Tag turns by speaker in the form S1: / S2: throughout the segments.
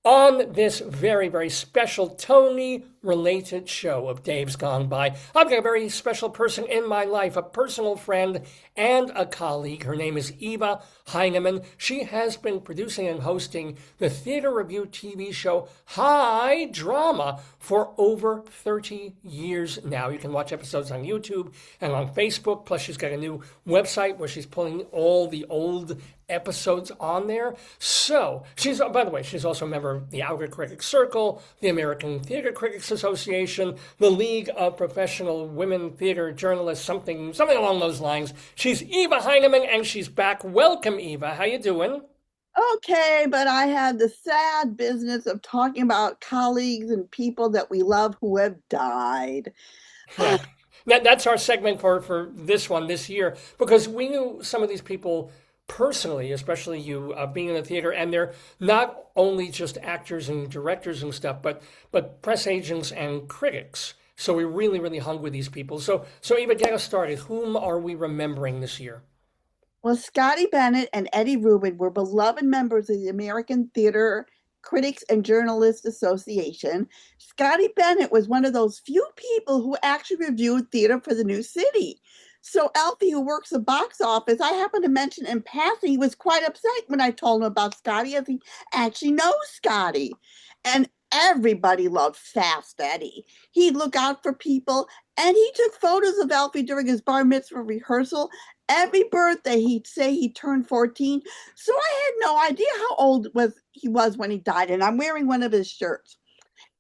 S1: On this very, very special Tony-related show of Dave's Gone By, I've got a very special person in my life, a personal friend and a colleague. Her name is Eva Heinemann. She has been producing and hosting the theater review TV show High Drama for over 30 years now. You can watch episodes on YouTube and on Facebook. Plus, she's got a new website where she's pulling all the old episodes on there. So she's, by the way, she's also a member of the Outer Critics Circle, the American Theater Critics Association, the League of Professional Women Theater Journalists, something along those lines. She's Eva Heinemann, and she's back. Welcome, Eva. How you doing?
S2: Okay, but I had the sad business of talking about colleagues and people that we love who have died.
S1: Yeah. That's our segment for this one this year, because we knew some of these people personally, especially you being in the theater, and they're not only just actors and directors and stuff, but press agents and critics. So we really, really hung with these people. So Eva, get us started. Whom are we remembering this year?
S2: Well, Scotty Bennett and Eddie Rubin were beloved members of the American Theater Critics and Journalists Association. Scotty Bennett was one of those few people who actually reviewed theater for the new city. So Alfie, who works the box office, I happened to mention in passing, he was quite upset when I told him about Scotty, as he actually knows Scotty. And everybody loved Fast Eddie. He'd look out for people, and he took photos of Alfie during his bar mitzvah rehearsal. Every birthday, he'd say he turned 14. So I had no idea how old he was when he died, and I'm wearing one of his shirts.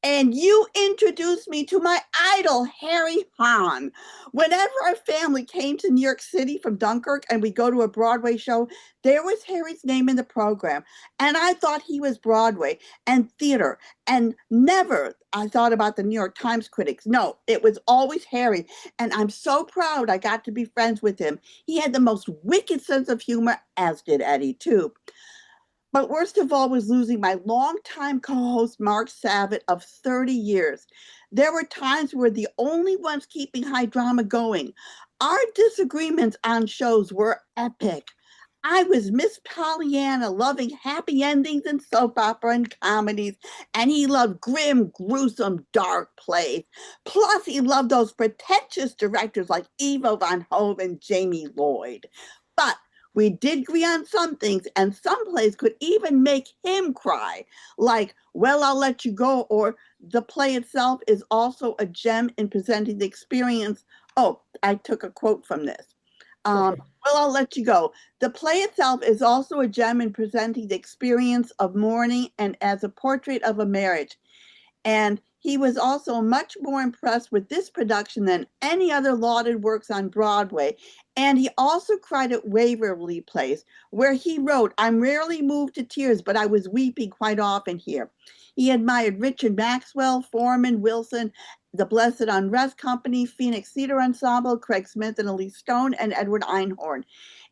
S2: And you introduced me to my idol, Harry Hahn. Whenever our family came to New York City from Dunkirk and we go to a Broadway show, there was Harry's name in the program. And I thought he was Broadway and theater. And never I thought about the New York Times critics. No, it was always Harry. And I'm so proud I got to be friends with him. He had the most wicked sense of humor, as did Eddie, too. But worst of all was losing my longtime co-host, Mark Savitt, of 30 years. There were times we were the only ones keeping high drama going. Our disagreements on shows were epic. I was Miss Pollyanna, loving happy endings in soap opera and comedies, and he loved grim, gruesome, dark plays. Plus, he loved those pretentious directors like Eva von Hove and Jamie Lloyd. But we did agree on some things, and some plays could even make him cry, like Well, I'll Let You Go, or the play itself is also a gem in presenting the experience. Oh, I took a quote from this.
S1: Okay.
S2: Well, I'll Let You Go. The play itself is also a gem in presenting the experience of mourning and as a portrait of a marriage. And he was also much more impressed with this production than any other lauded works on Broadway. And he also cried at Waverly Place, where he wrote, I'm rarely moved to tears, but I was weeping quite often here. He admired Richard Maxwell, Foreman, Wilson, the Blessed Unrest Company, Phoenix Theater Ensemble, Craig Smith and Elise Stone, and Edward Einhorn.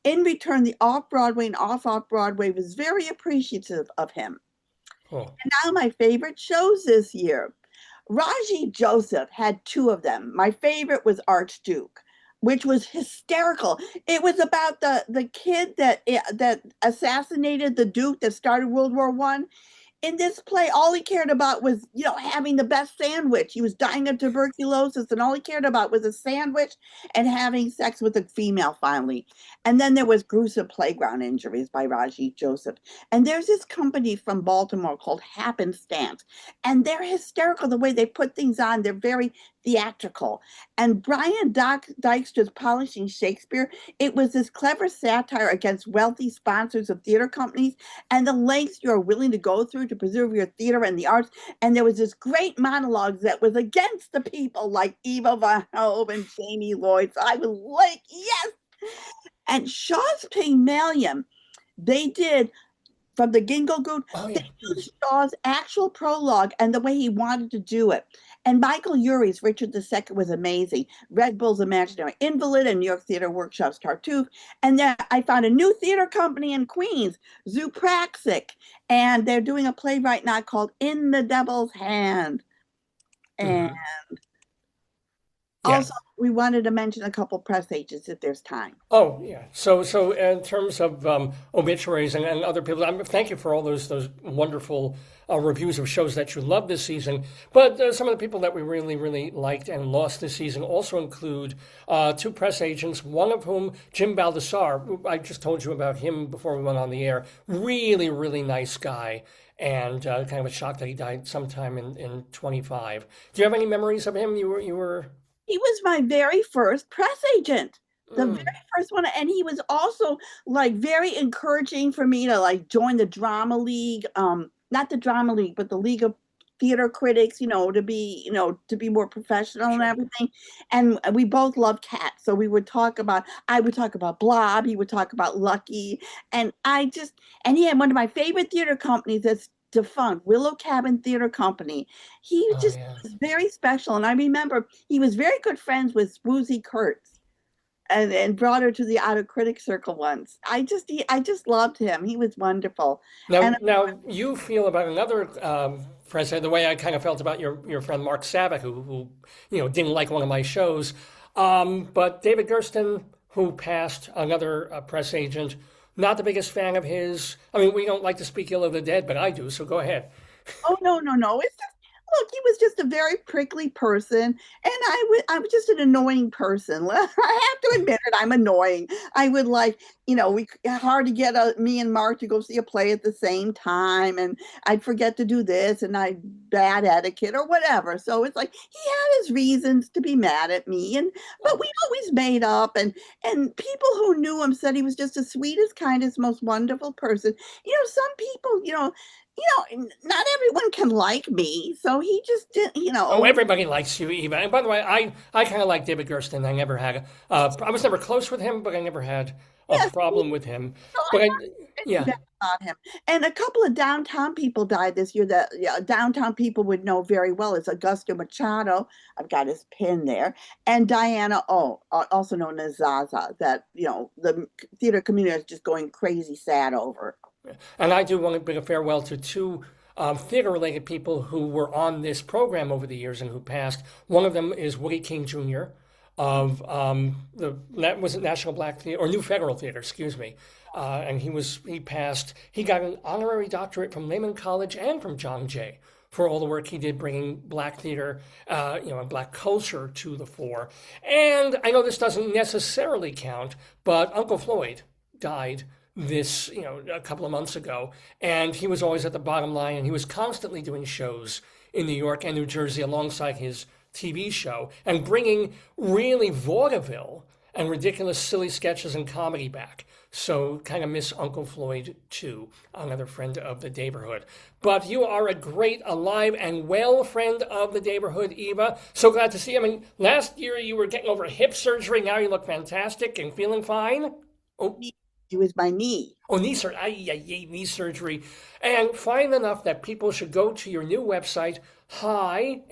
S2: In return, the off-Broadway and off-Broadway was very appreciative of him.
S1: Oh.
S2: And now my favorite shows this year. Raji Joseph had two of them. My favorite was Archduke, which was hysterical. It was about the kid that assassinated the Duke that started World War One. In this play, all he cared about was, having the best sandwich. He was dying of tuberculosis, and all he cared about was a sandwich and having sex with a female finally. And then there was gruesome playground injuries by Raji Joseph. And there's this company from Baltimore called Happenstance, and they're hysterical the way they put things on. They're very theatrical. And Brian Dykstra's Polishing Shakespeare, it was this clever satire against wealthy sponsors of theater companies and the lengths you're willing to go through to preserve your theater and the arts. And there was this great monologue that was against the people like Eva von Hove and Jamie Lloyd. So I was like, yes. And Shaw's Pygmalion, they did from the Ginglegoot,
S1: Oh
S2: they
S1: yeah.
S2: used Shaw's actual prologue and the way he wanted to do it. And Michael Urie's Richard II was amazing. Red Bull's Imaginary Invalid and New York Theater Workshop's Tartuffe. And then I found a new theater company in Queens, Zoopraxic. And they're doing a play right now called In the Devil's Hand. And
S1: Hmm. Yeah.
S2: also we wanted to mention a couple press agents if there's time.
S1: Oh, yeah. So in terms of obituaries and other people, thank you for all those wonderful reviews of shows that you love this season. But some of the people that we really, really liked and lost this season also include two press agents, one of whom, Jim Baldasarre, I just told you about him before we went on the air. Really, really nice guy. And kind of a shock that he died sometime in 25. Do you have any memories of him? You were...
S2: He was my very first press agent, the very
S1: Mm.
S2: first one, and he was also like very encouraging for me to like join the drama league, not the drama league, but the League of Theater Critics, to be more professional and
S1: Sure.
S2: everything. And we both love cats, so I would talk about Blob, he would talk about Lucky, and and he had one of my favorite theater companies that's defunct, Willow Cabin Theater Company. He
S1: Oh,
S2: just
S1: yeah.
S2: was very special, and I remember he was very good friends with Swoozie Kurtz, and brought her to the Outer Critic Circle once. I just loved him. He was wonderful. And
S1: Now you feel about another president the way I kind of felt about your friend Mark Savitt, who didn't like one of my shows. But David Gersten, who passed, another press agent, not the biggest fan of his. I mean, we don't like to speak ill of the dead, but I do. So go ahead.
S2: oh, no, no, no. It's just, look, he was just a very prickly person, and I was just an annoying person. I have to admit it. I'm annoying. I would like, we hard to get me and Mark to go see a play at the same time, and I'd forget to do this, and I bad etiquette or whatever. So it's like he had his reasons to be mad at me, but we always made up, and people who knew him said he was just the sweetest, kindest, most wonderful person. Some people, not everyone can like me, so he just did,
S1: Oh, everybody likes you, Eva. And by the way, I kind of like David Gersten. I never had, I was never close with him, but I never had a
S2: yes,
S1: problem with him.
S2: so
S1: But
S2: I'm
S1: I,
S2: not
S1: yeah.
S2: bad about him. And a couple of downtown people died this year that, yeah, downtown people would know very well. It's Augusto Machado. I've got his pin there, and Diana O, also known as Zaza. That the theater community is just going crazy sad over.
S1: And I do want to bid a farewell to two theater-related people who were on this program over the years and who passed. One of them is Woody King Jr. of that was it National Black Theater or New Federal Theater, excuse me. And he passed. He got an honorary doctorate from Lehman College and from John Jay for all the work he did bringing black theater, and black culture to the fore. And I know this doesn't necessarily count, but Uncle Floyd died this, a couple of months ago, and he was always at the bottom line, and he was constantly doing shows in New York and New Jersey alongside his TV show and bringing really vaudeville and ridiculous, silly sketches and comedy back. So kind of miss Uncle Floyd too, another friend of the neighborhood. But you are a great, alive and well friend of the neighborhood, Eva. So glad to see you. I mean, last year you were getting over hip surgery. Now you look fantastic and feeling fine. Oh,
S2: It was my knee.
S1: oh, knee surgery. And fine enough that people should go to your new website, hyphen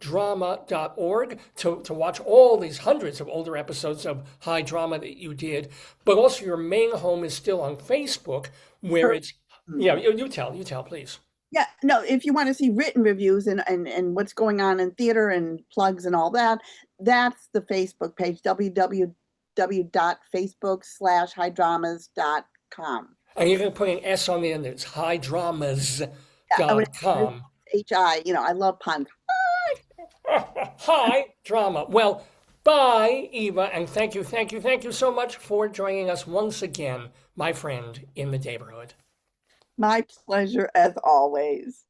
S1: drama.org to watch all these hundreds of older episodes of high drama that you did. But also your main home is still on Facebook where it's, yeah, you tell, please.
S2: Yeah, no, if you want to see written reviews and what's going on in theater and plugs and all that, that's the Facebook page, www.facebook.com/highdramas.com.
S1: And you're going to put an S on the end. It's
S2: Yeah,
S1: highdramas.com.
S2: HI, I love puns.
S1: Hi, drama. Well, bye, Eva, and thank you so much for joining us once again, my friend in the neighborhood.
S2: My pleasure as always.